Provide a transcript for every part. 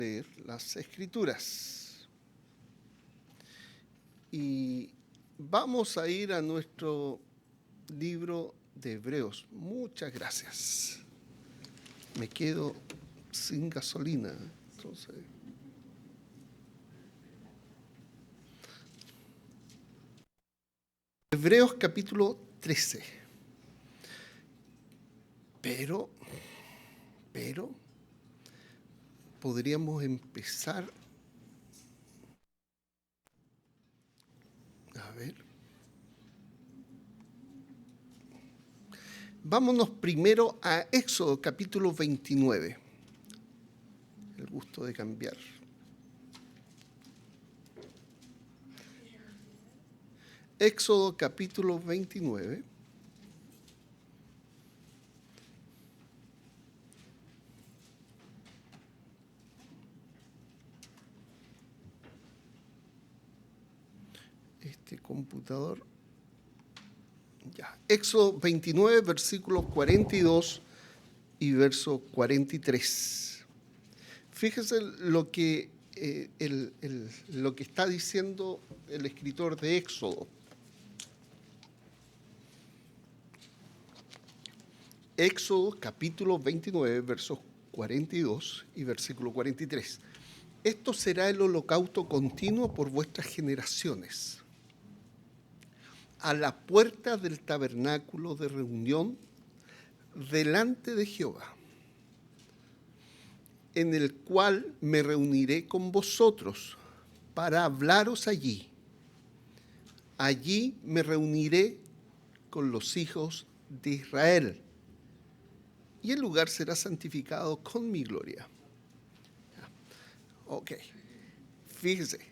leer las Escrituras. Y vamos a ir a nuestro libro de Hebreos. Muchas gracias. Me quedo sin gasolina, entonces. Hebreos capítulo 13. Pero podríamos empezar. A ver. Vámonos primero a Éxodo capítulo 29. El gusto de cambiar. Éxodo capítulo 29. Este computador. Ya. Éxodo 29, versículos 42 y verso 43. Fíjese lo que, lo que está diciendo el escritor de Éxodo. Éxodo capítulo 29, versos 42 y versículo 43. Esto será el holocausto continuo por vuestras generaciones. A la puerta del tabernáculo de reunión delante de Jehová, en el cual me reuniré con vosotros para hablaros allí. Allí me reuniré con los hijos de Israel, y el lugar será santificado con mi gloria. Ok, fíjese.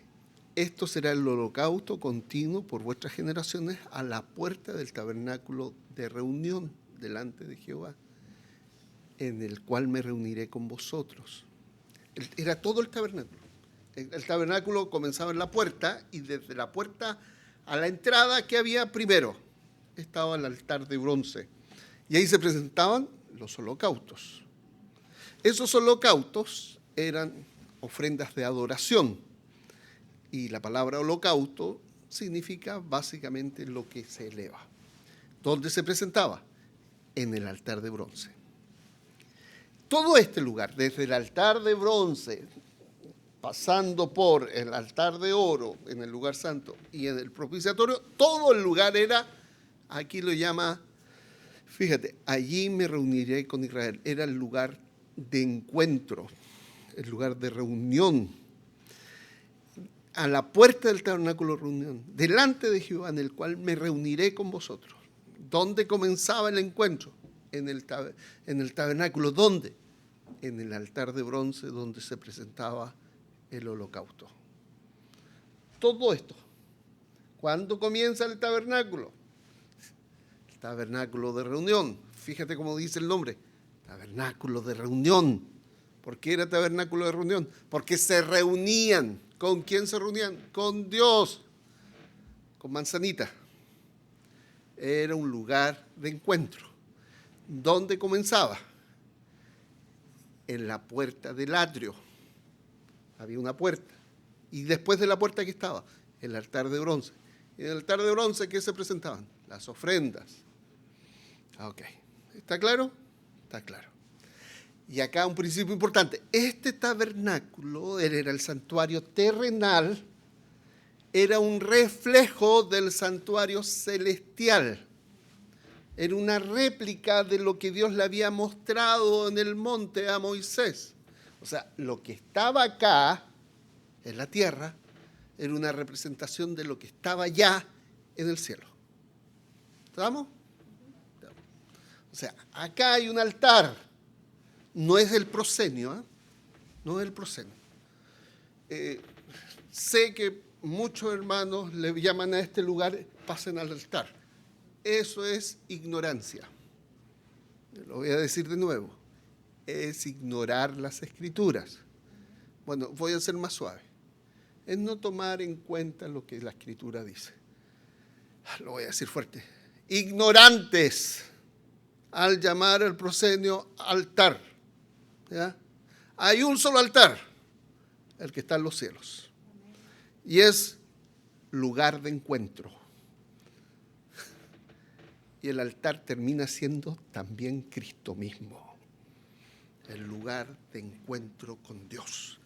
Esto será el holocausto continuo por vuestras generaciones a la puerta del tabernáculo de reunión delante de Jehová, en el cual me reuniré con vosotros. Era todo el tabernáculo. El tabernáculo comenzaba en la puerta, y desde la puerta a la entrada, ¿qué había primero? Estaba el altar de bronce. Y ahí se presentaban los holocaustos. Esos holocaustos eran ofrendas de adoración. Y la palabra holocausto significa básicamente lo que se eleva. ¿Dónde se presentaba? En el altar de bronce. Todo este lugar, desde el altar de bronce, pasando por el altar de oro en el lugar santo y en el propiciatorio, todo el lugar era, aquí lo llama, fíjate, allí me reuniré con Israel. Era el lugar de encuentro, el lugar de reunión. A la puerta del tabernáculo de reunión, delante de Jehová, en el cual me reuniré con vosotros. ¿Dónde comenzaba el encuentro? En el tabernáculo. ¿Dónde? En el altar de bronce, donde se presentaba el holocausto. Todo esto. ¿Cuándo comienza el tabernáculo? El tabernáculo de reunión. Fíjate cómo dice el nombre. Tabernáculo de reunión. ¿Por qué era tabernáculo de reunión? Porque se reunían. ¿Con quién se reunían? Con Dios, con manzanita. Era un lugar de encuentro. ¿Dónde comenzaba? En la puerta del atrio. Había una puerta. Y después de la puerta, ¿qué estaba? El altar de bronce. Y en el altar de bronce, ¿qué se presentaban? Las ofrendas. Ok. ¿Está claro? Está claro. Y acá un principio importante. Este tabernáculo era el santuario terrenal, era un reflejo del santuario celestial. Era una réplica de lo que Dios le había mostrado en el monte a Moisés. O sea, lo que estaba acá, en la tierra, era una representación de lo que estaba allá en el cielo. ¿Estamos? O sea, acá hay un altar. No es el proscenio, ¿eh? No es el proscenio. Sé que muchos hermanos le llaman a este lugar, pasen al altar. Eso es ignorancia. Lo voy a decir de nuevo. Es ignorar las Escrituras. Bueno, voy a ser más suave. Es no tomar en cuenta lo que la Escritura dice. Lo voy a decir fuerte. Ignorantes al llamar al proscenio altar. ¿Ya? Hay un solo altar, el que está en los cielos. Y es lugar de encuentro. Y el altar termina siendo también Cristo mismo, el lugar de encuentro con Dios.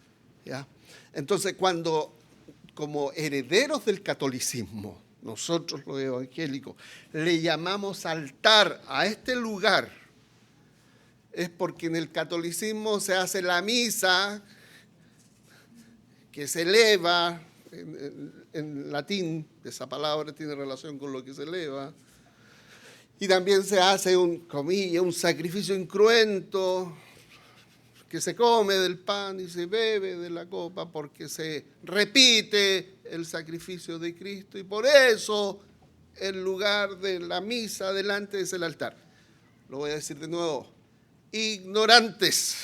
¿Ya? Entonces, cuando como herederos del catolicismo, nosotros los evangélicos, le llamamos altar a este lugar, es porque en el catolicismo se hace la misa, que se eleva, en latín, esa palabra tiene relación con lo que se eleva, y también se hace un sacrificio incruento, que se come del pan y se bebe de la copa porque se repite el sacrificio de Cristo, y por eso el lugar de la misa delante es el altar. Lo voy a decir de nuevo. Ignorantes.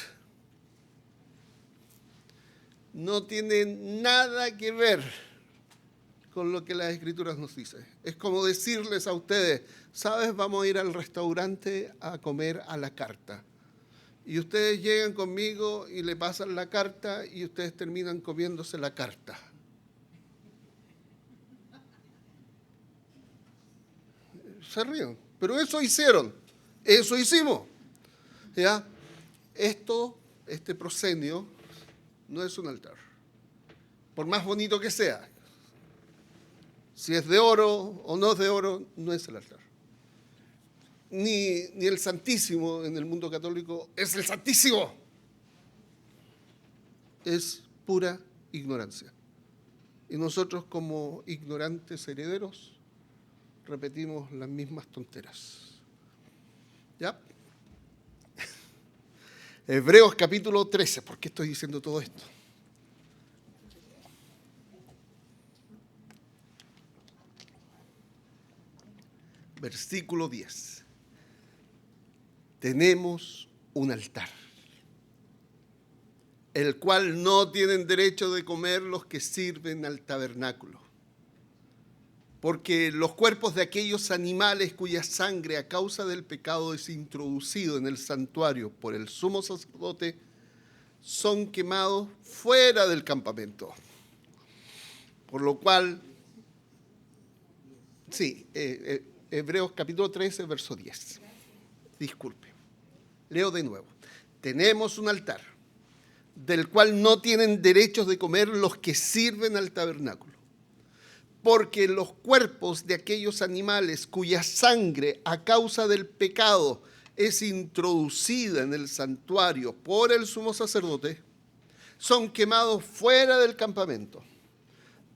No tiene nada que ver con lo que las Escrituras nos dicen. Es como decirles a ustedes, ¿sabes? Vamos a ir al restaurante a comer a la carta. Y ustedes llegan conmigo y le pasan la carta y ustedes terminan comiéndose la carta. Se ríen, pero eso hicieron, eso hicimos. ¿Ya? Este proscenio no es un altar, por más bonito que sea. Si es de oro o no es de oro, no es el altar. Ni el Santísimo en el mundo católico es el Santísimo. Es pura ignorancia. Y nosotros, como ignorantes herederos, repetimos las mismas tonteras. ¿Ya? Hebreos capítulo 13. ¿Por qué estoy diciendo todo esto? Versículo 10. Tenemos un altar, el cual no tienen derecho de comer los que sirven al tabernáculo. Porque los cuerpos de aquellos animales cuya sangre a causa del pecado es introducido en el santuario por el sumo sacerdote son quemados fuera del campamento. Por lo cual, Hebreos capítulo 13, verso 10. Disculpe. Leo de nuevo. Tenemos un altar, del cual no tienen derechos de comer los que sirven al tabernáculo. Porque los cuerpos de aquellos animales cuya sangre a causa del pecado es introducida en el santuario por el sumo sacerdote, son quemados fuera del campamento.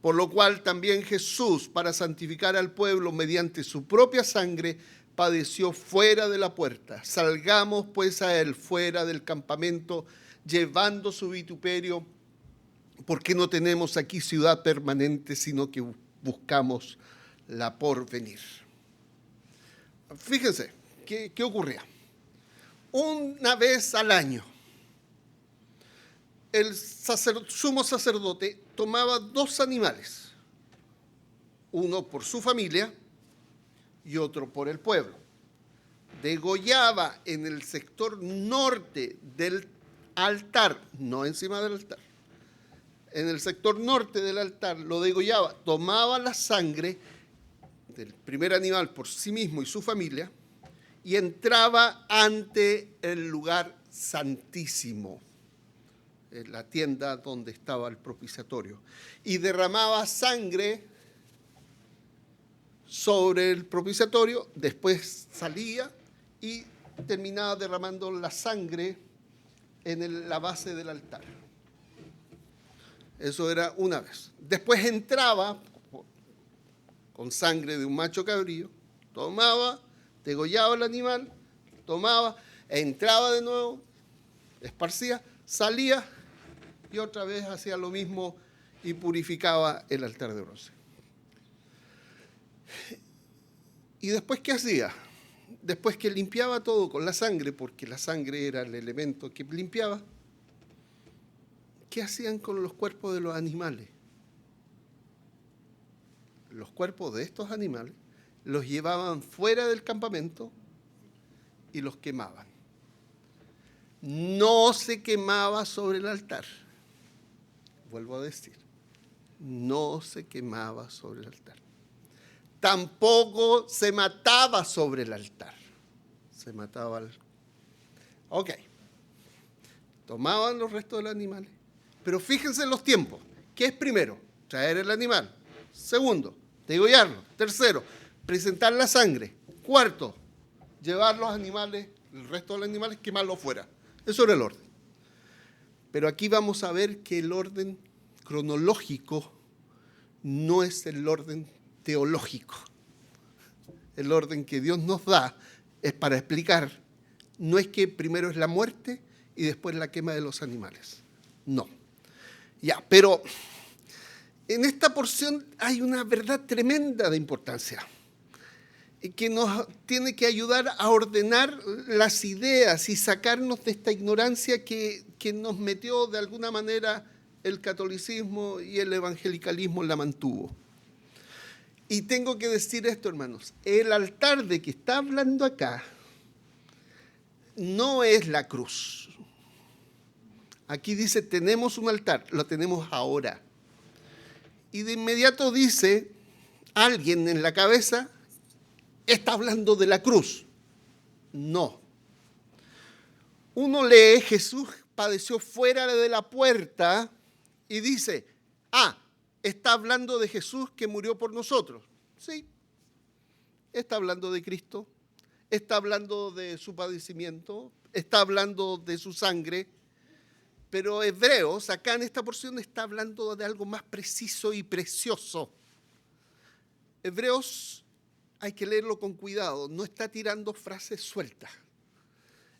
Por lo cual también Jesús, para santificar al pueblo mediante su propia sangre, padeció fuera de la puerta. Salgamos pues a él fuera del campamento, llevando su vituperio, porque no tenemos aquí ciudad permanente, sino que buscamos la porvenir. Fíjense, ¿qué ocurría? Una vez al año, el sumo sacerdote tomaba 2 animales, uno por su familia y otro por el pueblo. Degollaba en el sector norte del altar, no encima del altar. En el sector norte del altar lo degollaba, tomaba la sangre del primer animal por sí mismo y su familia y entraba ante el lugar santísimo, en la tienda donde estaba el propiciatorio, y derramaba sangre sobre el propiciatorio, después salía y terminaba derramando la sangre en la base del altar. Eso era una vez. Después entraba con sangre de un macho cabrío, tomaba, degollaba el animal, tomaba, entraba de nuevo, esparcía, salía y otra vez hacía lo mismo y purificaba el altar de bronce. ¿Y después qué hacía? Después que limpiaba todo con la sangre, porque la sangre era el elemento que limpiaba, ¿qué hacían con los cuerpos de los animales? Los cuerpos de estos animales los llevaban fuera del campamento y los quemaban. No se quemaba sobre el altar. vuelvo a decir, no se quemaba sobre el altar. Tampoco se mataba sobre el altar. Se mataba al... Ok. Tomaban los restos de los animales. Pero fíjense en los tiempos. ¿Qué es primero? Traer el animal. Segundo, degollarlo. Tercero, presentar la sangre. Cuarto, llevar los animales, el resto de los animales, quemarlos fuera. Eso era el orden. Pero aquí vamos a ver que el orden cronológico no es el orden teológico. El orden que Dios nos da es para explicar, no es que primero es la muerte y después la quema de los animales. No. Ya, pero en esta porción hay una verdad tremenda de importancia que nos tiene que ayudar a ordenar las ideas y sacarnos de esta ignorancia que nos metió de alguna manera el catolicismo y el evangelicalismo la mantuvo. Y tengo que decir esto, hermanos, el altar de que está hablando acá no es la cruz. Aquí dice, tenemos un altar, lo tenemos ahora. Y de inmediato dice, alguien en la cabeza está hablando de la cruz. No. Uno lee, Jesús padeció fuera de la puerta y dice, está hablando de Jesús que murió por nosotros. Sí, está hablando de Cristo, está hablando de su padecimiento, está hablando de su sangre, pero Hebreos, acá en esta porción, está hablando de algo más preciso y precioso. Hebreos hay que leerlo con cuidado, no está tirando frases sueltas.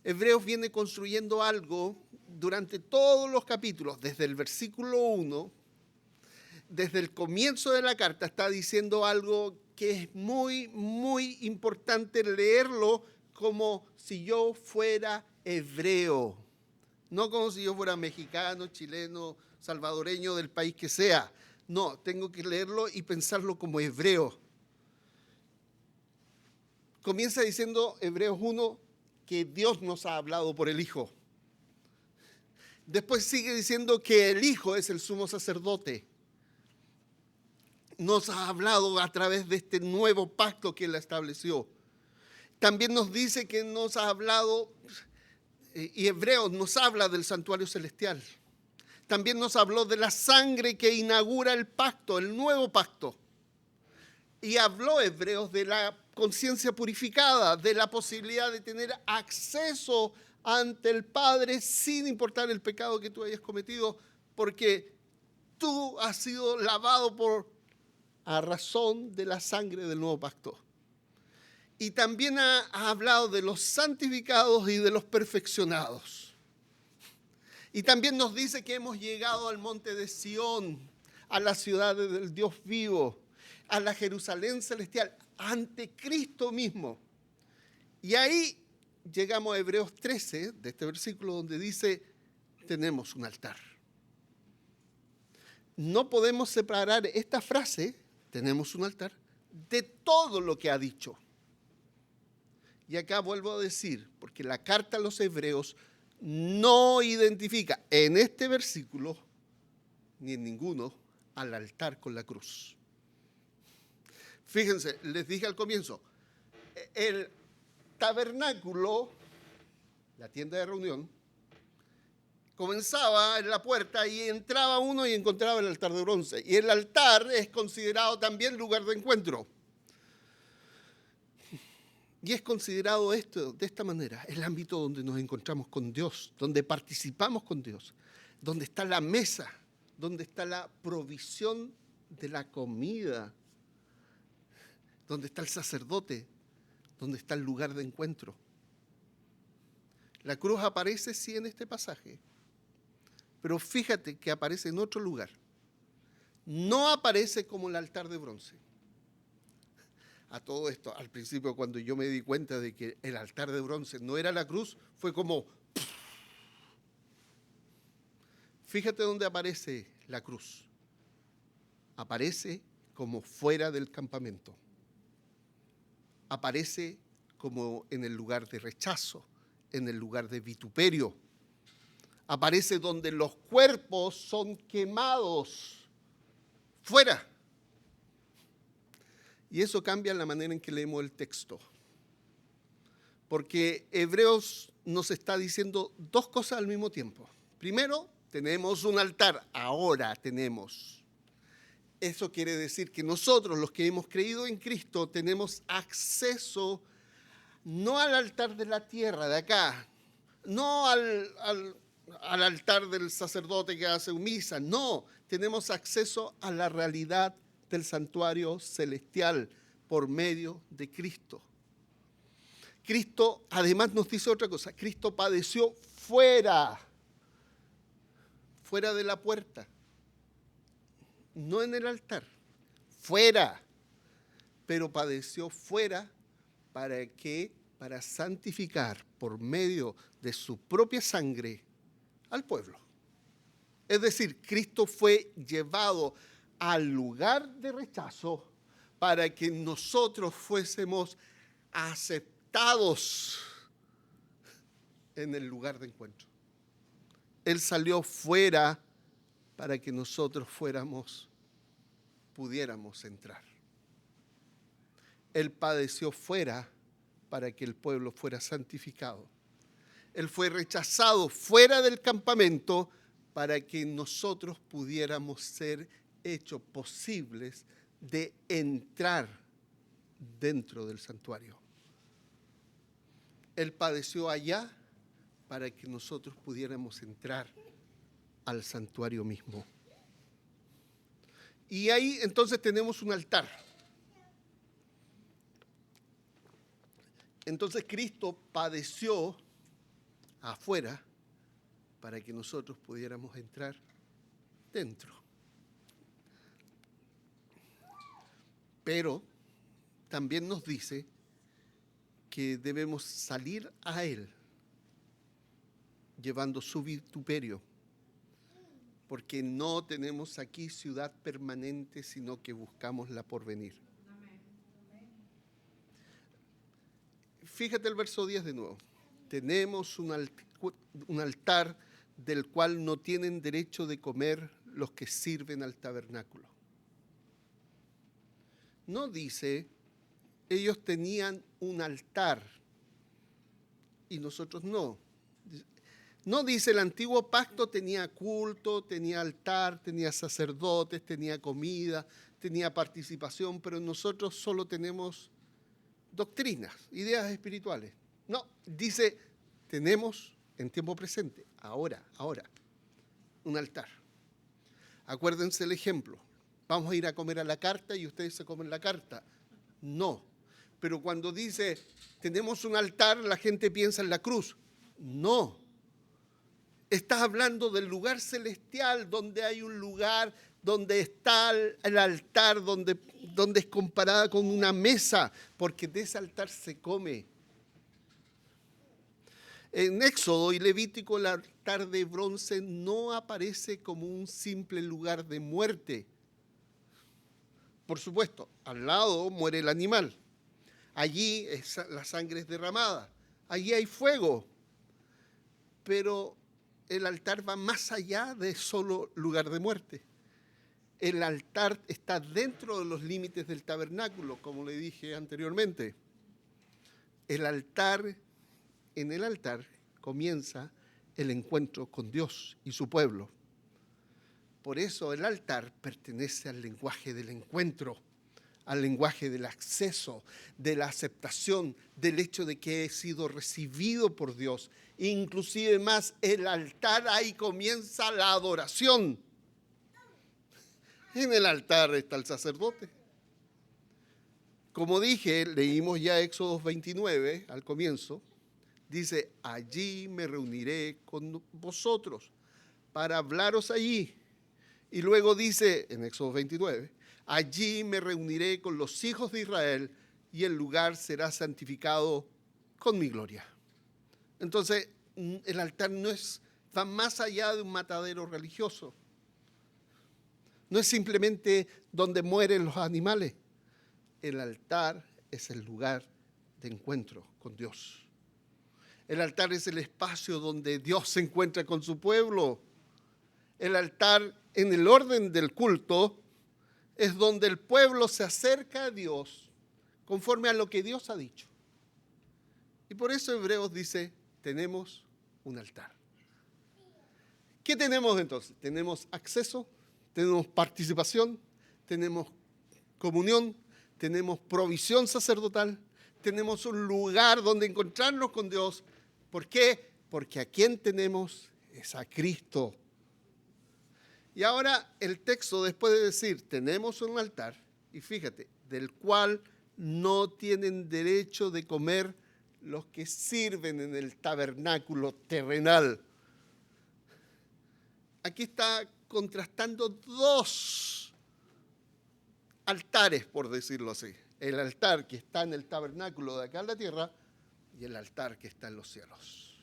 Hebreos viene construyendo algo durante todos los capítulos, desde el versículo 1, desde el comienzo de la carta, está diciendo algo que es muy, muy importante leerlo como si yo fuera hebreo. No como si yo fuera mexicano, chileno, salvadoreño, del país que sea. No, tengo que leerlo y pensarlo como hebreo. Comienza diciendo Hebreos 1 que Dios nos ha hablado por el Hijo. Después sigue diciendo que el Hijo es el sumo sacerdote. Nos ha hablado a través de este nuevo pacto que Él estableció. También nos dice que nos ha hablado, y Hebreos nos habla del santuario celestial. También nos habló de la sangre que inaugura el pacto, el nuevo pacto. Y habló Hebreos de la conciencia purificada, de la posibilidad de tener acceso ante el Padre sin importar el pecado que tú hayas cometido, porque tú has sido lavado a razón de la sangre del nuevo pacto. Y también ha hablado de los santificados y de los perfeccionados. Y también nos dice que hemos llegado al monte de Sión, a la ciudad del Dios vivo, a la Jerusalén celestial, ante Cristo mismo. Y ahí llegamos a Hebreos 13, de este versículo, donde dice, tenemos un altar. No podemos separar esta frase, tenemos un altar, de todo lo que ha dicho. Y acá vuelvo a decir, porque la carta a los hebreos no identifica en este versículo, ni en ninguno, al altar con la cruz. Fíjense, les dije al comienzo, el tabernáculo, la tienda de reunión, comenzaba en la puerta y entraba uno y encontraba el altar de bronce. Y el altar es considerado también lugar de encuentro. Y es considerado esto de esta manera, el ámbito donde nos encontramos con Dios, donde participamos con Dios, donde está la mesa, donde está la provisión de la comida, donde está el sacerdote, donde está el lugar de encuentro. La cruz aparece sí en este pasaje, pero fíjate que aparece en otro lugar. No aparece como el altar de bronce. A todo esto, al principio cuando yo me di cuenta de que el altar de bronce no era la cruz, fue como... Fíjate dónde aparece la cruz. Aparece como fuera del campamento. Aparece como en el lugar de rechazo, en el lugar de vituperio. Aparece donde los cuerpos son quemados, fuera. Y eso cambia la manera en que leemos el texto. Porque Hebreos nos está diciendo dos cosas al mismo tiempo. Primero, tenemos un altar, ahora tenemos. Eso quiere decir que nosotros, los que hemos creído en Cristo, tenemos acceso no al altar de la tierra, de acá, no al altar del sacerdote que hace misa, no, tenemos acceso a la realidad del santuario celestial por medio de Cristo. Cristo además nos dice otra cosa, Cristo padeció fuera de la puerta, no en el altar, fuera, pero padeció fuera para santificar por medio de su propia sangre al pueblo. Es decir, Cristo fue llevado al lugar de rechazo para que nosotros fuésemos aceptados en el lugar de encuentro. Él salió fuera para que nosotros pudiéramos entrar. Él padeció fuera para que el pueblo fuera santificado. Él fue rechazado fuera del campamento para que nosotros pudiéramos ser hechos posibles de entrar dentro del santuario. Él padeció allá para que nosotros pudiéramos entrar al santuario mismo. Y ahí entonces tenemos un altar. Entonces Cristo padeció afuera para que nosotros pudiéramos entrar dentro. Pero también nos dice que debemos salir a Él llevando su vituperio, porque no tenemos aquí ciudad permanente, sino que buscamos la porvenir. Fíjate el verso 10 de nuevo. Tenemos un altar del cual no tienen derecho de comer los que sirven al tabernáculo. No dice, ellos tenían un altar y nosotros no. No dice, el antiguo pacto tenía culto, tenía altar, tenía sacerdotes, tenía comida, tenía participación, pero nosotros solo tenemos doctrinas, ideas espirituales. No, dice, tenemos en tiempo presente, ahora, un altar. Acuérdense el ejemplo. Vamos a ir a comer a la carta y ustedes se comen la carta. No. Pero cuando dice, tenemos un altar, la gente piensa en la cruz. No. Estás hablando del lugar celestial, donde hay un lugar donde está el altar, donde es comparada con una mesa, porque de ese altar se come. En Éxodo y Levítico, el altar de bronce no aparece como un simple lugar de muerte. Por supuesto, al lado muere el animal. Allí la sangre es derramada. Allí hay fuego. Pero el altar va más allá de solo lugar de muerte. El altar está dentro de los límites del tabernáculo, como le dije anteriormente. En el altar comienza el encuentro con Dios y su pueblo. Por eso el altar pertenece al lenguaje del encuentro, al lenguaje del acceso, de la aceptación, del hecho de que he sido recibido por Dios. Inclusive más, el altar, ahí comienza la adoración. En el altar está el sacerdote. Como dije, leímos ya Éxodo 29 al comienzo. Dice, allí me reuniré con vosotros para hablaros allí. Y luego dice en Éxodo 29, allí me reuniré con los hijos de Israel y el lugar será santificado con mi gloria. Entonces, el altar va más allá de un matadero religioso. No es simplemente donde mueren los animales. El altar es el lugar de encuentro con Dios. El altar es el espacio donde Dios se encuentra con su pueblo. El altar, en el orden del culto, es donde el pueblo se acerca a Dios conforme a lo que Dios ha dicho. Y por eso Hebreos dice, tenemos un altar. ¿Qué tenemos entonces? Tenemos acceso, tenemos participación, tenemos comunión, tenemos provisión sacerdotal, tenemos un lugar donde encontrarnos con Dios. ¿Por qué? Porque a quién tenemos es a Cristo. Y ahora el texto, después de decir, tenemos un altar, y fíjate, del cual no tienen derecho de comer los que sirven en el tabernáculo terrenal. Aquí está contrastando dos altares, por decirlo así. El altar que está en el tabernáculo de acá en la tierra y el altar que está en los cielos.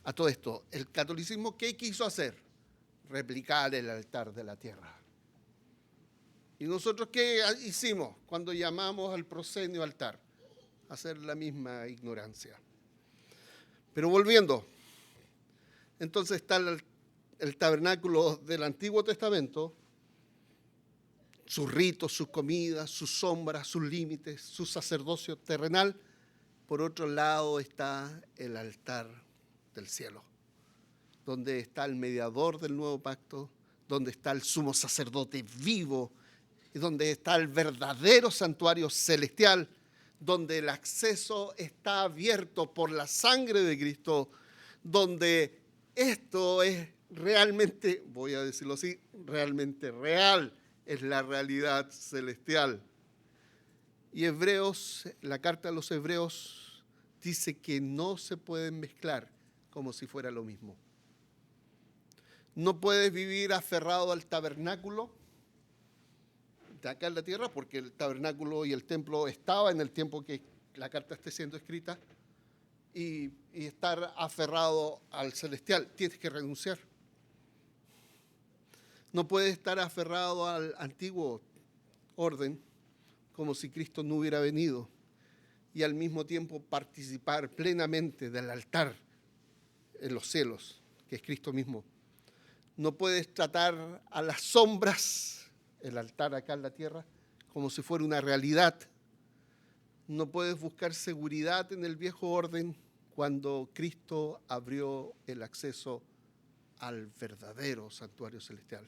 A todo esto, ¿el catolicismo qué quiso hacer? Replicar el altar de la tierra. ¿Y nosotros qué hicimos cuando llamamos al proscenio altar? Hacer la misma ignorancia. Pero volviendo, entonces está el tabernáculo del Antiguo Testamento, sus ritos, sus comidas, sus sombras, sus límites, su sacerdocio terrenal. Por otro lado está el altar del cielo, donde está el mediador del nuevo pacto, donde está el sumo sacerdote vivo, y donde está el verdadero santuario celestial, donde el acceso está abierto por la sangre de Cristo, donde esto es realmente, voy a decirlo así, realmente real, es la realidad celestial. Y Hebreos, la carta a los Hebreos dice que no se pueden mezclar como si fuera lo mismo. No puedes vivir aferrado al tabernáculo de acá en la tierra, porque el tabernáculo y el templo estaba en el tiempo que la carta esté siendo escrita, y estar aferrado al celestial. Tienes que renunciar. No puedes estar aferrado al antiguo orden como si Cristo no hubiera venido y al mismo tiempo participar plenamente del altar en los cielos, que es Cristo mismo. No puedes tratar a las sombras, el altar acá en la tierra, como si fuera una realidad. No puedes buscar seguridad en el viejo orden cuando Cristo abrió el acceso al verdadero santuario celestial.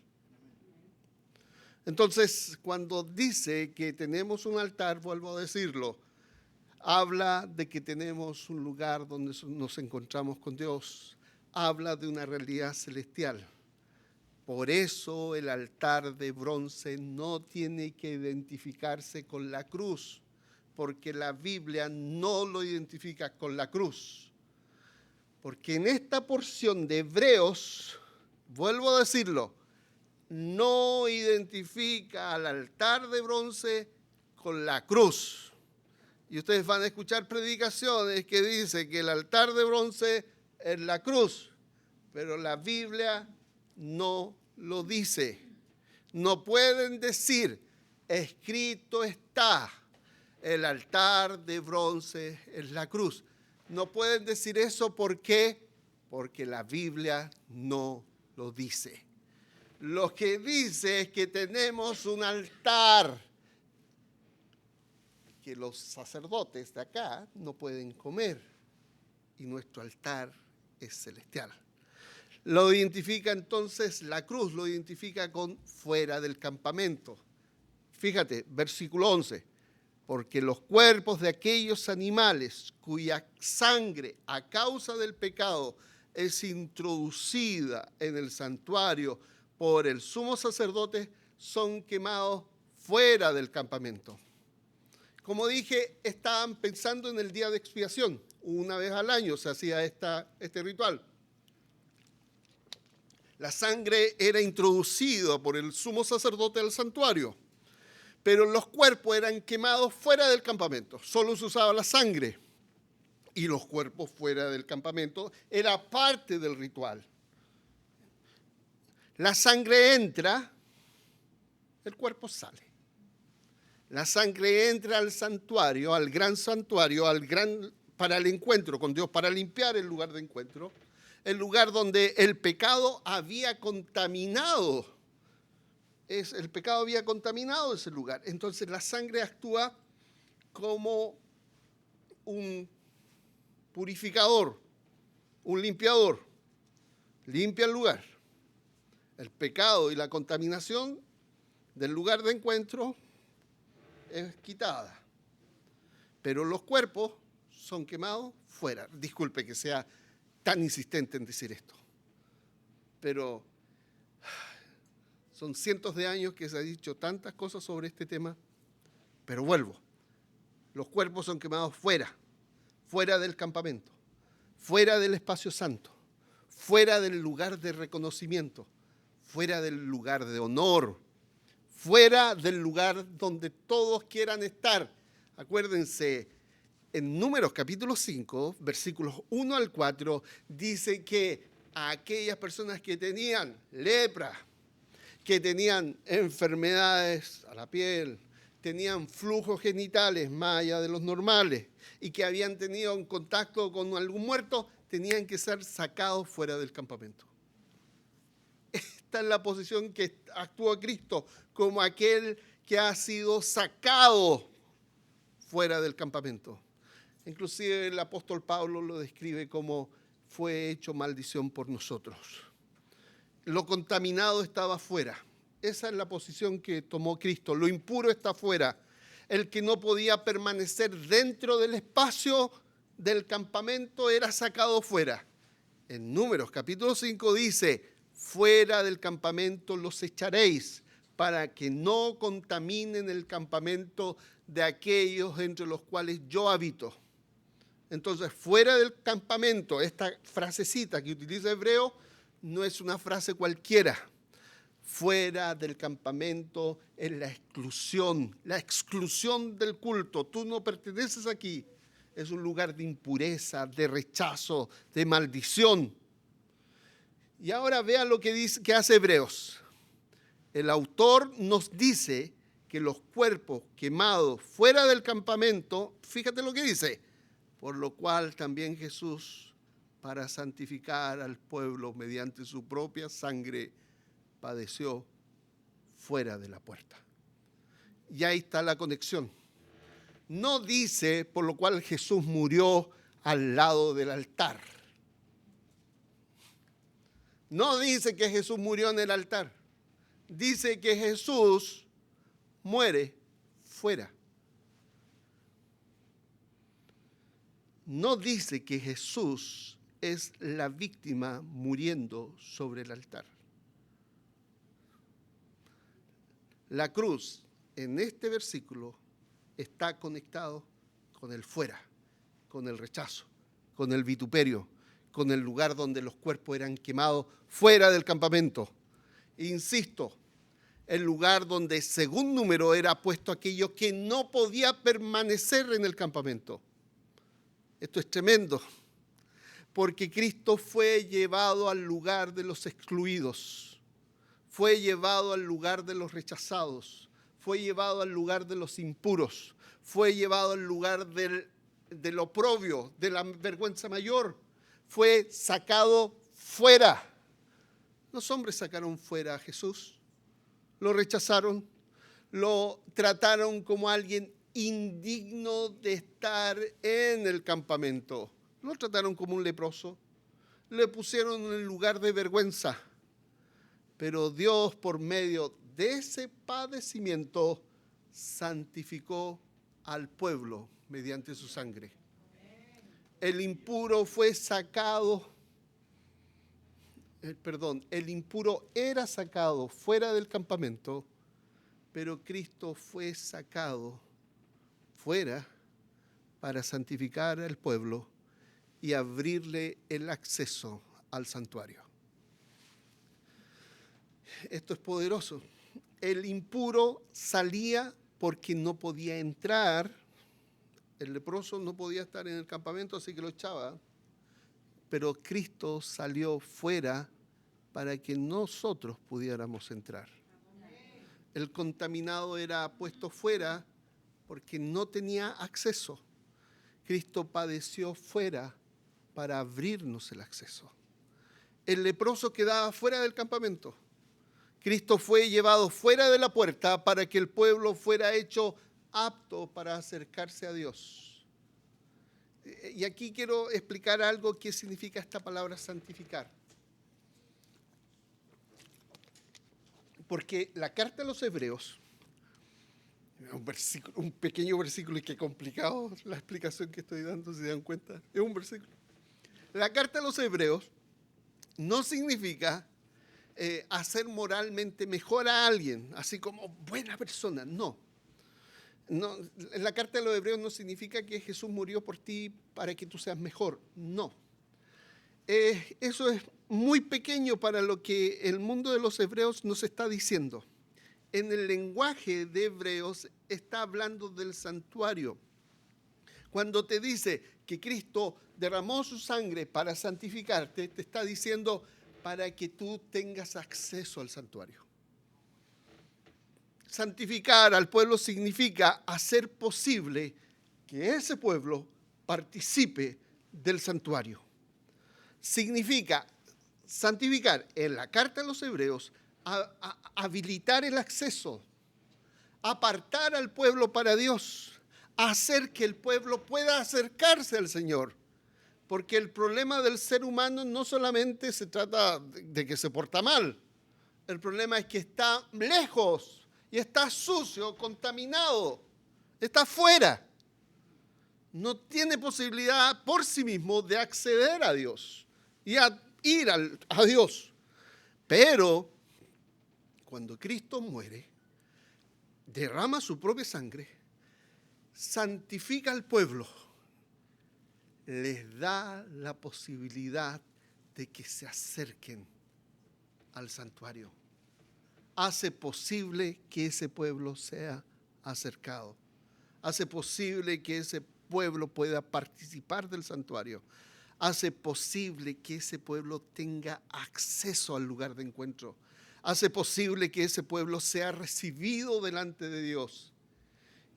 Entonces, cuando dice que tenemos un altar, vuelvo a decirlo, habla de que tenemos un lugar donde nos encontramos con Dios, habla de una realidad celestial. Por eso el altar de bronce no tiene que identificarse con la cruz, porque la Biblia no lo identifica con la cruz. Porque en esta porción de Hebreos, vuelvo a decirlo, no identifica al altar de bronce con la cruz. Y ustedes van a escuchar predicaciones que dicen que el altar de bronce es la cruz, pero la Biblia no lo dice. No pueden decir, escrito está, el altar de bronce es la cruz. No pueden decir eso, ¿por qué? Porque la Biblia no lo dice. Lo que dice es que tenemos un altar que los sacerdotes de acá no pueden comer y nuestro altar es celestial. Lo identifica entonces, la cruz lo identifica con fuera del campamento. Fíjate, versículo 11. Porque los cuerpos de aquellos animales cuya sangre a causa del pecado es introducida en el santuario por el sumo sacerdote son quemados fuera del campamento. Como dije, estaban pensando en el día de expiación. Una vez al año se hacía este ritual. La sangre era introducida por el sumo sacerdote al santuario, pero los cuerpos eran quemados fuera del campamento. Solo se usaba la sangre y los cuerpos fuera del campamento era parte del ritual. La sangre entra, el cuerpo sale. La sangre entra al santuario, al gran para el encuentro con Dios, para limpiar el lugar de encuentro, el lugar donde el pecado había contaminado. El pecado había contaminado ese lugar. Entonces la sangre actúa como un purificador, un limpiador. Limpia el lugar. El pecado y la contaminación del lugar de encuentro es quitada. Pero los cuerpos son quemados fuera. Disculpe que sea tan insistente en decir esto, pero son cientos de años que se ha dicho tantas cosas sobre este tema, pero vuelvo. Los cuerpos son quemados fuera, fuera del campamento, fuera del espacio santo, fuera del lugar de reconocimiento, fuera del lugar de honor, fuera del lugar donde todos quieran estar. Acuérdense, en Números capítulo 5, versículos 1 al 4, dice que a aquellas personas que tenían lepra, que tenían enfermedades a la piel, tenían flujos genitales más allá de los normales y que habían tenido un contacto con algún muerto, tenían que ser sacados fuera del campamento. Esta es la posición que actúa Cristo como aquel que ha sido sacado fuera del campamento. Inclusive el apóstol Pablo lo describe como fue hecho maldición por nosotros. Lo contaminado estaba fuera. Esa es la posición que tomó Cristo. Lo impuro está fuera. El que no podía permanecer dentro del espacio del campamento era sacado fuera. En Números capítulo 5 dice, fuera del campamento los echaréis para que no contaminen el campamento de aquellos entre los cuales yo habito. Entonces, fuera del campamento, esta frasecita que utiliza Hebreo no es una frase cualquiera. Fuera del campamento es la exclusión del culto. Tú no perteneces aquí. Es un lugar de impureza, de rechazo, de maldición. Y ahora vean lo que hace Hebreos. El autor nos dice que los cuerpos quemados fuera del campamento, fíjate lo que dice, por lo cual también Jesús, para santificar al pueblo mediante su propia sangre, padeció fuera de la puerta. Y ahí está la conexión. No dice por lo cual Jesús murió al lado del altar. No dice que Jesús murió en el altar. Dice que Jesús muere fuera. No dice que Jesús es la víctima muriendo sobre el altar. La cruz en este versículo está conectado con el fuera, con el rechazo, con el vituperio, con el lugar donde los cuerpos eran quemados fuera del campamento. Insisto, el lugar donde según Número era puesto aquello que no podía permanecer en el campamento. Esto es tremendo, porque Cristo fue llevado al lugar de los excluidos, fue llevado al lugar de los rechazados, fue llevado al lugar de los impuros, fue llevado al lugar del oprobio, de la vergüenza mayor, fue sacado fuera. Los hombres sacaron fuera a Jesús, lo rechazaron, lo trataron como alguien indigno de estar en el campamento. Lo trataron como un leproso, le pusieron en el lugar de vergüenza. Pero Dios, por medio de ese padecimiento, santificó al pueblo mediante su sangre. El impuro fue sacado, el impuro era sacado fuera del campamento, pero Cristo fue sacado fuera para santificar al pueblo y abrirle el acceso al santuario. Esto es poderoso. El impuro salía porque no podía entrar. El leproso no podía estar en el campamento, así que lo echaba. Pero Cristo salió fuera para que nosotros pudiéramos entrar. El contaminado era puesto fuera porque no tenía acceso. Cristo padeció fuera para abrirnos el acceso. El leproso quedaba fuera del campamento. Cristo fue llevado fuera de la puerta para que el pueblo fuera hecho apto para acercarse a Dios. Y aquí quiero explicar algo que significa esta palabra santificar. Porque la carta a los Hebreos, un pequeño versículo, y qué complicado la explicación que estoy dando, si se dan cuenta, es un versículo. La carta a los Hebreos no significa hacer moralmente mejor a alguien, así como buena persona, no. La carta de los Hebreos no significa que Jesús murió por ti para que tú seas mejor, no. Eso es muy pequeño para lo que el mundo de los hebreos nos está diciendo. En el lenguaje de Hebreos está hablando del santuario. Cuando te dice que Cristo derramó su sangre para santificarte, te está diciendo para que tú tengas acceso al santuario. Santificar al pueblo significa hacer posible que ese pueblo participe del santuario. Significa santificar en la carta de los Hebreos, habilitar el acceso, apartar al pueblo para Dios, hacer que el pueblo pueda acercarse al Señor. Porque el problema del ser humano no solamente se trata de que se porta mal, el problema es que está lejos y está sucio, contaminado, está fuera. No tiene posibilidad por sí mismo de acceder a Dios y a ir a Dios. Pero cuando Cristo muere, derrama su propia sangre, santifica al pueblo, les da la posibilidad de que se acerquen al santuario. Hace posible que ese pueblo sea acercado. Hace posible que ese pueblo pueda participar del santuario. Hace posible que ese pueblo tenga acceso al lugar de encuentro. Hace posible que ese pueblo sea recibido delante de Dios.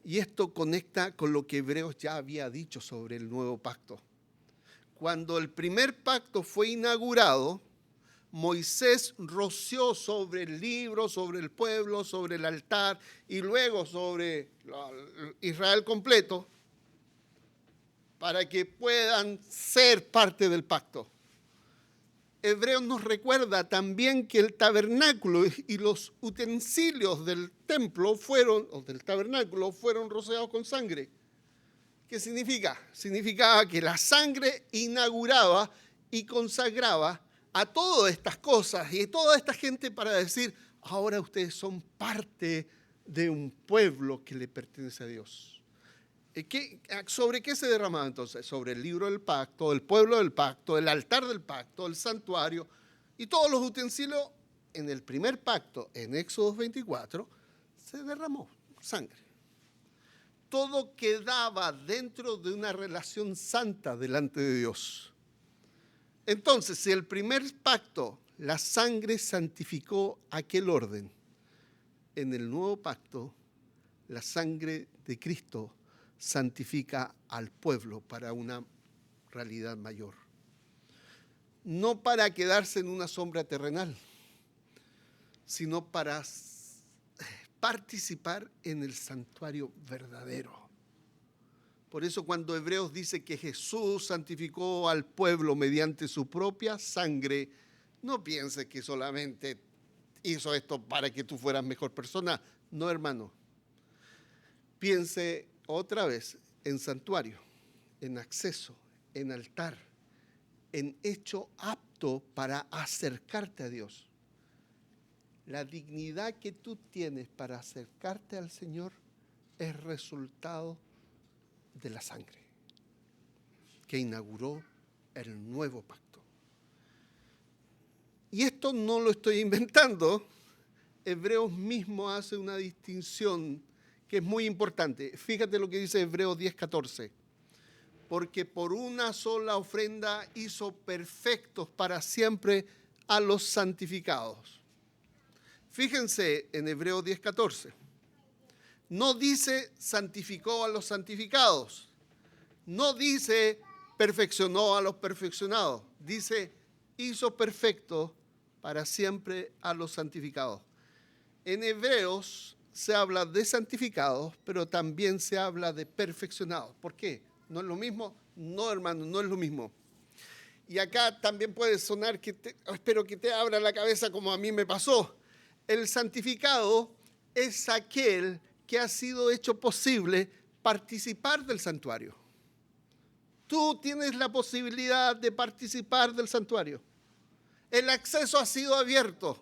Y esto conecta con lo que Hebreos ya había dicho sobre el nuevo pacto. Cuando el primer pacto fue inaugurado, Moisés roció sobre el libro, sobre el pueblo, sobre el altar y luego sobre Israel completo para que puedan ser parte del pacto. Hebreos nos recuerda también que el tabernáculo y los utensilios del templo del tabernáculo fueron rociados con sangre. ¿Qué significa? Significaba que la sangre inauguraba y consagraba a todas estas cosas y a toda esta gente para decir, ahora ustedes son parte de un pueblo que le pertenece a Dios. ¿Sobre qué se derramaba entonces? Sobre el libro del pacto, el pueblo del pacto, el altar del pacto, el santuario y todos los utensilios. En el primer pacto, en Éxodo 24, se derramó sangre. Todo quedaba dentro de una relación santa delante de Dios. Entonces, si el primer pacto, la sangre santificó aquel orden, en el nuevo pacto, la sangre de Cristo santifica al pueblo para una realidad mayor. No para quedarse en una sombra terrenal, sino para participar en el santuario verdadero. Por eso cuando Hebreos dice que Jesús santificó al pueblo mediante su propia sangre, no piense que solamente hizo esto para que tú fueras mejor persona. No, hermano. Piense otra vez en santuario, en acceso, en altar, en hecho apto para acercarte a Dios. La dignidad que tú tienes para acercarte al Señor es resultado de la sangre que inauguró el nuevo pacto. Y esto no lo estoy inventando. Hebreos mismo hace una distinción que es muy importante. Fíjate lo que dice Hebreos 10:14. Porque por una sola ofrenda hizo perfectos para siempre a los santificados. Fíjense en Hebreos 10:14. No dice santificó a los santificados. No dice perfeccionó a los perfeccionados, dice hizo perfecto para siempre a los santificados. En Hebreos se habla de santificados, pero también se habla de perfeccionados. ¿Por qué? ¿No es lo mismo? No, hermano, no es lo mismo. Y acá también puede sonar espero que te abra la cabeza como a mí me pasó. El santificado es aquel que ha sido hecho posible participar del santuario. Tú tienes la posibilidad de participar del santuario. El acceso ha sido abierto.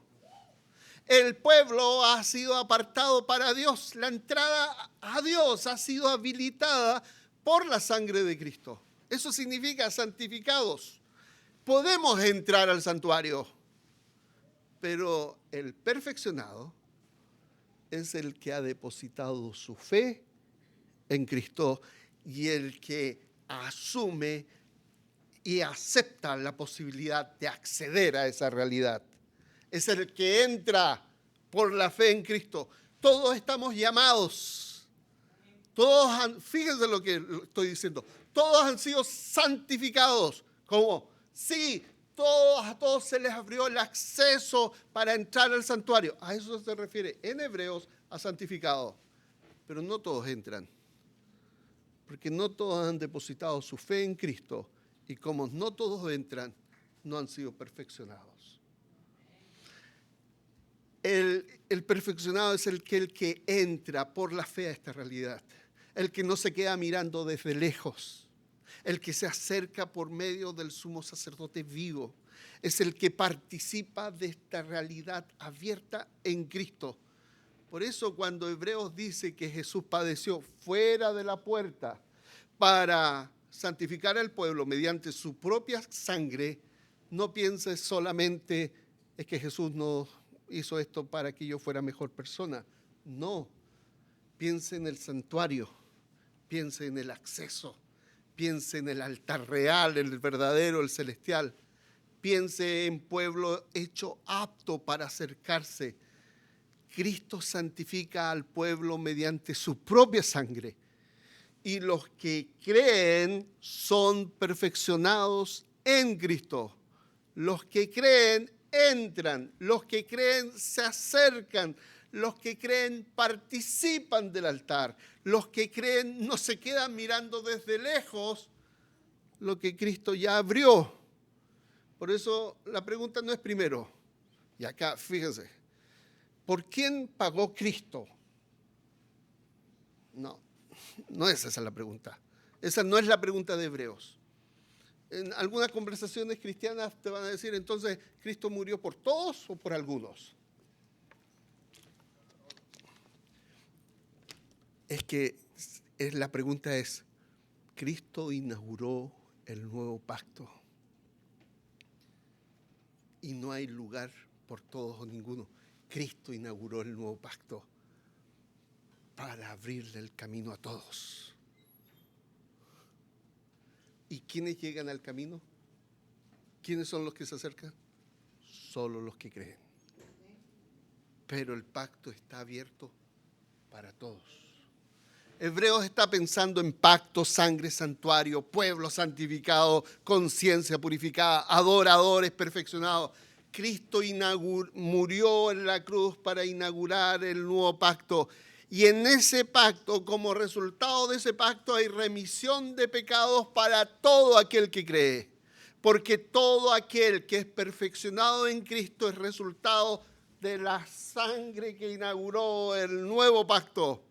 El pueblo ha sido apartado para Dios. La entrada a Dios ha sido habilitada por la sangre de Cristo. Eso significa santificados. Podemos entrar al santuario, pero el perfeccionado es el que ha depositado su fe en Cristo y el que asume y acepta la posibilidad de acceder a esa realidad. Es el que entra por la fe en Cristo. Todos estamos llamados. Fíjense lo que estoy diciendo. Todos han sido santificados. ¿Cómo? Sí, a todos se les abrió el acceso para entrar al santuario. A eso se refiere en Hebreos a santificados. Pero no todos entran. Porque no todos han depositado su fe en Cristo. Y como no todos entran, no han sido perfeccionados. El perfeccionado es el que entra por la fe a esta realidad. El que no se queda mirando desde lejos. El que se acerca por medio del sumo sacerdote vivo. Es el que participa de esta realidad abierta en Cristo. Por eso cuando Hebreos dice que Jesús padeció fuera de la puerta para santificar al pueblo mediante su propia sangre, no pienses solamente es que Jesús no hizo esto para que yo fuera mejor persona. No, piense en el santuario, piense en el acceso, piense en el altar real, el verdadero, el celestial. Piense en pueblo hecho apto para acercarse. Cristo santifica al pueblo mediante su propia sangre. Y los que creen son perfeccionados en Cristo. Los que creen entran, los que creen se acercan, los que creen participan del altar, los que creen no se quedan mirando desde lejos lo que Cristo ya abrió. Por eso la pregunta no es primero, y acá fíjense, ¿por quién pagó Cristo? No es esa la pregunta. Esa no es la pregunta de Hebreos. En algunas conversaciones cristianas te van a decir, entonces, ¿Cristo murió por todos o por algunos? La pregunta es, Cristo inauguró el nuevo pacto y no hay lugar por todos o ninguno. Cristo inauguró el nuevo pacto para abrirle el camino a todos. ¿Y quiénes llegan al camino? ¿Quiénes son los que se acercan? Solo los que creen. Pero el pacto está abierto para todos. Hebreos está pensando en pacto, sangre, santuario, pueblo santificado, conciencia purificada, adoradores perfeccionados. Cristo murió en la cruz para inaugurar el nuevo pacto. Y en ese pacto, como resultado de ese pacto, hay remisión de pecados para todo aquel que cree. Porque todo aquel que es perfeccionado en Cristo es resultado de la sangre que inauguró el nuevo pacto.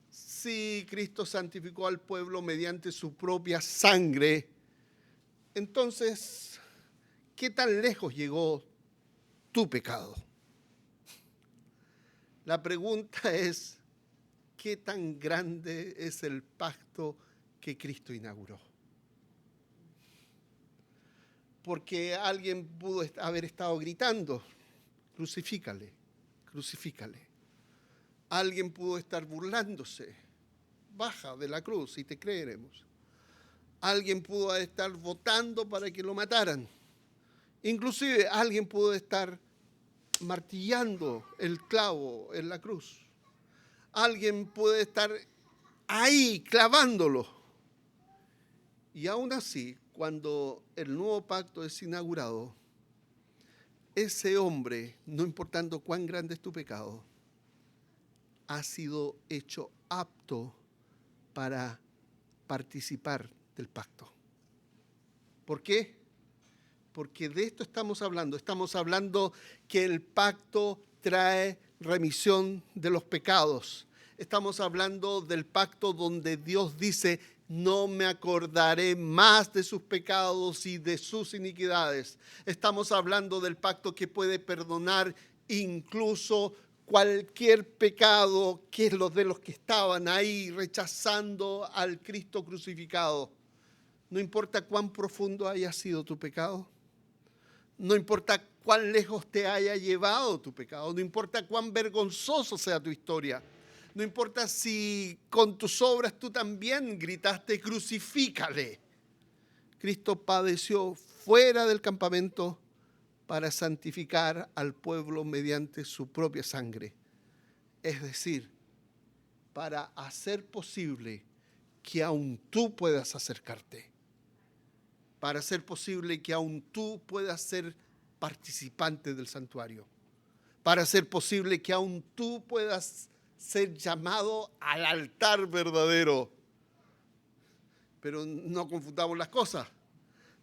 Si Cristo santificó al pueblo mediante su propia sangre, entonces, ¿qué tan lejos llegó tu pecado? La pregunta es, ¿qué tan grande es el pacto que Cristo inauguró? Porque alguien pudo haber estado gritando, crucifícale, crucifícale. Alguien pudo estar burlándose, baja de la cruz y te creeremos. Alguien pudo estar votando para que lo mataran. Inclusive alguien pudo estar martillando el clavo en la cruz. Alguien puede estar ahí clavándolo. Y aún así, cuando el nuevo pacto es inaugurado, ese hombre, no importando cuán grande es tu pecado, ha sido hecho apto para participar del pacto. ¿Por qué? Porque de esto estamos hablando. Estamos hablando que el pacto trae remisión de los pecados. Estamos hablando del pacto donde Dios dice: no me acordaré más de sus pecados y de sus iniquidades. Estamos hablando del pacto que puede perdonar incluso cualquier pecado que los de los que estaban ahí rechazando al Cristo crucificado. No importa cuán profundo haya sido tu pecado. No importa cuán lejos te haya llevado tu pecado. No importa cuán vergonzoso sea tu historia. No importa si con tus obras tú también gritaste: crucifícale. Cristo padeció fuera del campamento para santificar al pueblo mediante su propia sangre. Es decir, para hacer posible que aún tú puedas acercarte. Para hacer posible que aún tú puedas ser participante del santuario. Para hacer posible que aún tú puedas ser llamado al altar verdadero. Pero no confundamos las cosas.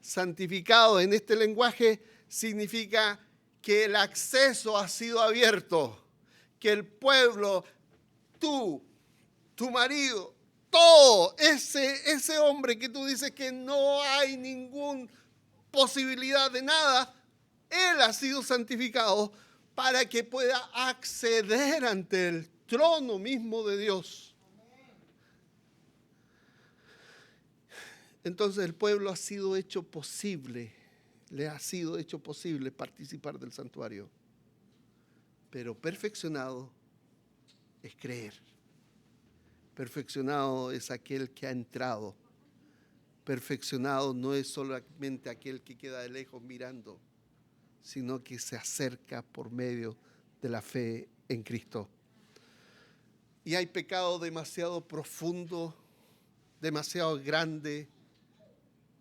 Santificado en este lenguaje significa que el acceso ha sido abierto, que el pueblo, tú, tu marido, todo, ese hombre que tú dices que no hay ninguna posibilidad de nada, él ha sido santificado para que pueda acceder ante el trono mismo de Dios. Entonces el pueblo ha sido hecho posible, le ha sido hecho posible participar del santuario. Pero perfeccionado es creer. Perfeccionado es aquel que ha entrado. Perfeccionado no es solamente aquel que queda de lejos mirando, sino que se acerca por medio de la fe en Cristo. Y hay pecado demasiado profundo, demasiado grande,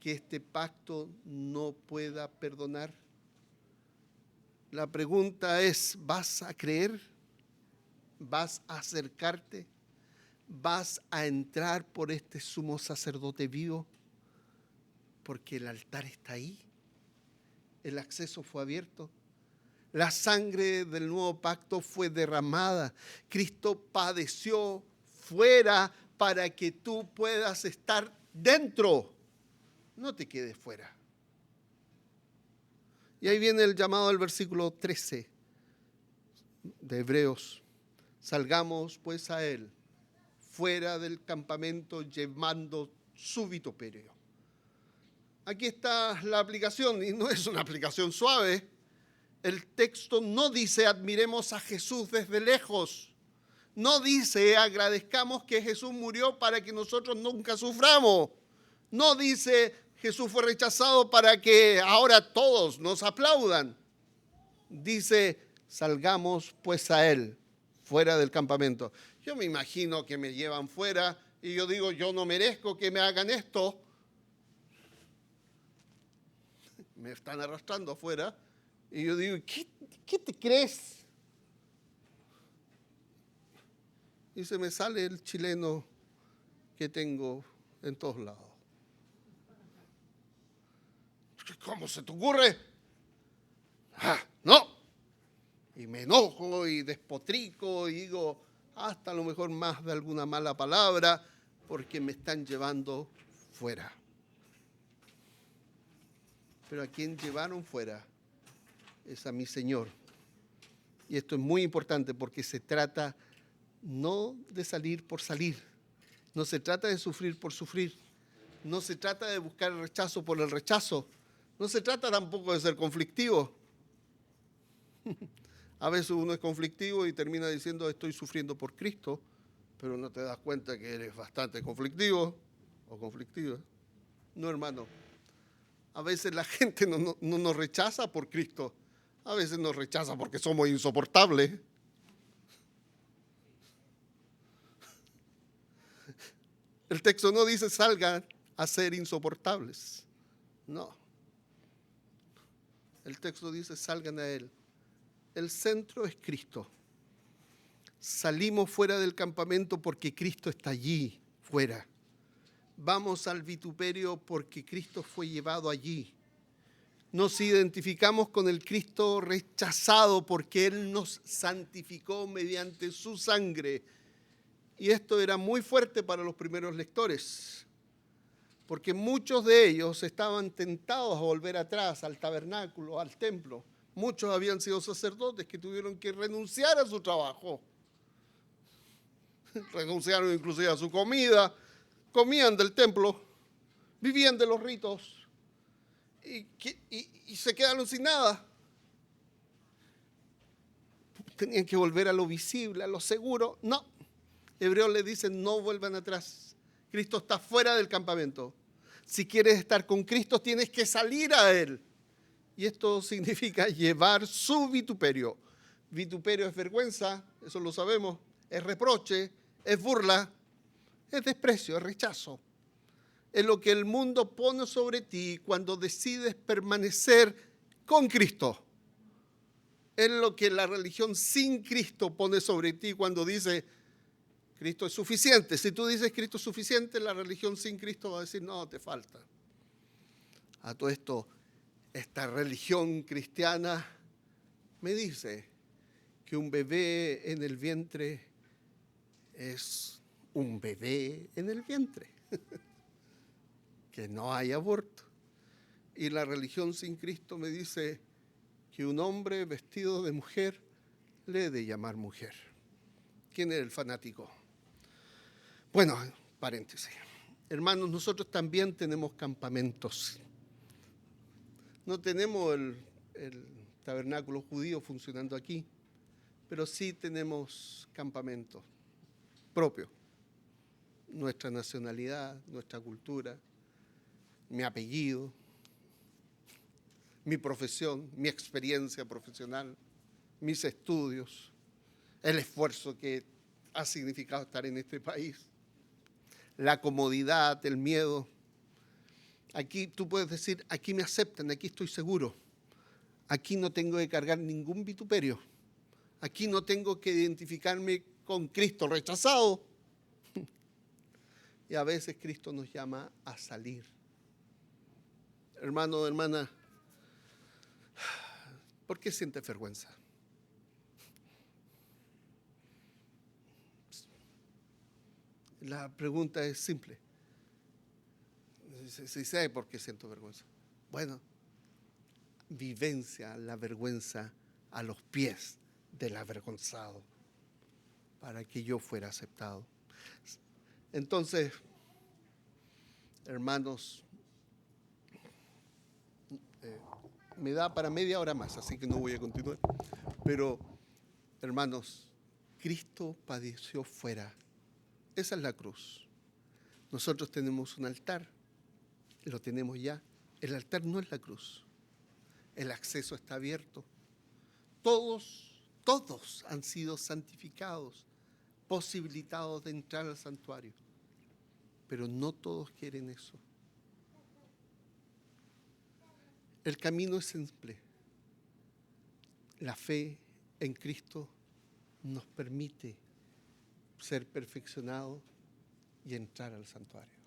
que este pacto no pueda perdonar. La pregunta es: ¿vas a creer? ¿Vas a acercarte? ¿Vas a entrar por este sumo sacerdote vivo? Porque el altar está ahí. El acceso fue abierto. La sangre del nuevo pacto fue derramada. Cristo padeció fuera para que tú puedas estar dentro. No te quedes fuera. Y ahí viene el llamado al versículo 13 de Hebreos. Salgamos pues a él, fuera del campamento, llevando su vituperio. Aquí está la aplicación, y no es una aplicación suave. El texto no dice: admiremos a Jesús desde lejos. No dice: agradezcamos que Jesús murió para que nosotros nunca suframos. No dice: Jesús fue rechazado para que ahora todos nos aplaudan. Dice: salgamos pues a él, fuera del campamento. Yo me imagino que me llevan fuera y yo digo: yo no merezco que me hagan esto. Me están arrastrando afuera y yo digo: ¿qué te crees? Y se me sale el chileno que tengo en todos lados. ¿Cómo se te ocurre? No. Y me enojo y despotrico y digo hasta a lo mejor más de alguna mala palabra porque me están llevando fuera. Pero a quien llevaron fuera es a mi Señor. Y esto es muy importante porque se trata no de salir por salir, no se trata de sufrir por sufrir, no se trata de buscar el rechazo por el rechazo, no se trata tampoco de ser conflictivo. A veces uno es conflictivo y termina diciendo: estoy sufriendo por Cristo, pero no te das cuenta que eres bastante conflictivo o conflictiva. No, hermano. A veces la gente no nos rechaza por Cristo. A veces nos rechaza porque somos insoportables. El texto no dice: salgan a ser insoportables. No. El texto dice, salgan a Él. El centro es Cristo. Salimos fuera del campamento porque Cristo está allí, fuera. Vamos al vituperio porque Cristo fue llevado allí. Nos identificamos con el Cristo rechazado porque Él nos santificó mediante su sangre. Y esto era muy fuerte para los primeros lectores, porque muchos de ellos estaban tentados a volver atrás al tabernáculo, al templo. Muchos habían sido sacerdotes que tuvieron que renunciar a su trabajo. Renunciaron inclusive a su comida, comían del templo, vivían de los ritos y se quedaron sin nada. Tenían que volver a lo visible, a lo seguro. No, Hebreos le dicen, no vuelvan atrás. Cristo está fuera del campamento. Si quieres estar con Cristo, tienes que salir a Él. Y esto significa llevar su vituperio. Vituperio es vergüenza, eso lo sabemos. Es reproche, es burla, es desprecio, es rechazo. Es lo que el mundo pone sobre ti cuando decides permanecer con Cristo. Es lo que la religión sin Cristo pone sobre ti cuando dice, Cristo es suficiente. Si tú dices Cristo es suficiente, la religión sin Cristo va a decir, no, te falta. A todo esto, esta religión cristiana me dice que un bebé en el vientre es un bebé en el vientre, que no hay aborto. Y la religión sin Cristo me dice que un hombre vestido de mujer le he de llamar mujer. ¿Quién es el fanático? Bueno, paréntesis. Hermanos, nosotros también tenemos campamentos. No tenemos el tabernáculo judío funcionando aquí, pero sí tenemos campamentos propios. Nuestra nacionalidad, nuestra cultura, mi apellido, mi profesión, mi experiencia profesional, mis estudios, el esfuerzo que ha significado estar en este país, la comodidad, el miedo. Aquí tú puedes decir, aquí me aceptan, aquí estoy seguro. Aquí no tengo que cargar ningún vituperio. Aquí no tengo que identificarme con Cristo rechazado. Y a veces Cristo nos llama a salir. Hermano, hermana, ¿por qué sientes vergüenza? La pregunta es simple. Si sé por qué siento vergüenza. Bueno, vivencia la vergüenza a los pies del avergonzado para que yo fuera aceptado. Entonces, hermanos, me da para media hora más, así que no voy a continuar. Pero, hermanos, Cristo padeció fuera. Esa es la cruz. Nosotros tenemos un altar, lo tenemos ya. El altar no es la cruz. El acceso está abierto. Todos han sido santificados, posibilitados de entrar al santuario. Pero no todos quieren eso. El camino es simple. La fe en Cristo nos permite ser perfeccionados y entrar al santuario.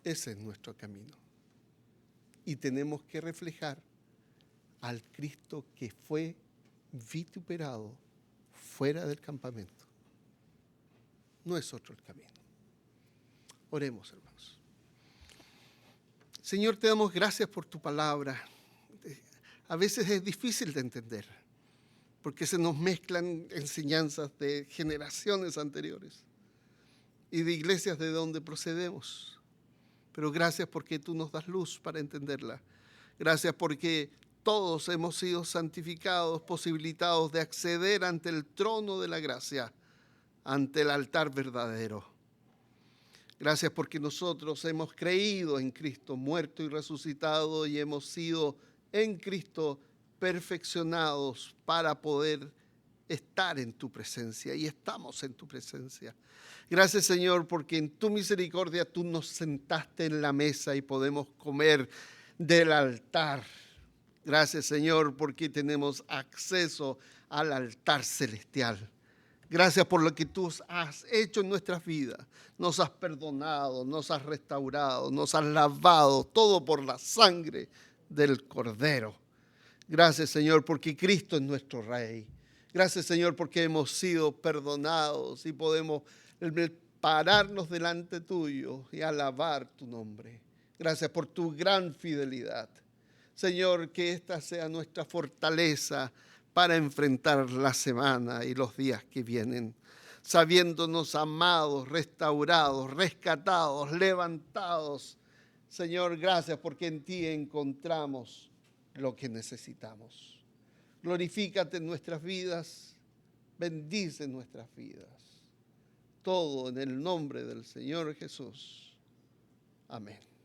Ese es nuestro camino. Y tenemos que reflejar al Cristo que fue vituperado fuera del campamento. No es otro el camino. Oremos, hermanos. Señor, te damos gracias por tu palabra. A veces es difícil de entender, porque se nos mezclan enseñanzas de generaciones anteriores y de iglesias de donde procedemos. Pero gracias porque tú nos das luz para entenderla. Gracias porque todos hemos sido santificados, posibilitados de acceder ante el trono de la gracia, ante el altar verdadero. Gracias porque nosotros hemos creído en Cristo, muerto y resucitado, y hemos sido en Cristo perfeccionados para poder estar en tu presencia, y estamos en tu presencia. Gracias, Señor, porque en tu misericordia tú nos sentaste en la mesa y podemos comer del altar. Gracias, Señor, porque tenemos acceso al altar celestial. Gracias por lo que tú has hecho en nuestras vidas. Nos has perdonado, nos has restaurado, nos has lavado, todo por la sangre del Cordero. Gracias, Señor, porque Cristo es nuestro Rey. Gracias, Señor, porque hemos sido perdonados y podemos pararnos delante tuyo y alabar tu nombre. Gracias por tu gran fidelidad. Señor, que esta sea nuestra fortaleza para enfrentar la semana y los días que vienen, sabiéndonos amados, restaurados, rescatados, levantados. Señor, gracias porque en ti encontramos lo que necesitamos. Glorifícate en nuestras vidas, bendice nuestras vidas. Todo en el nombre del Señor Jesús. Amén.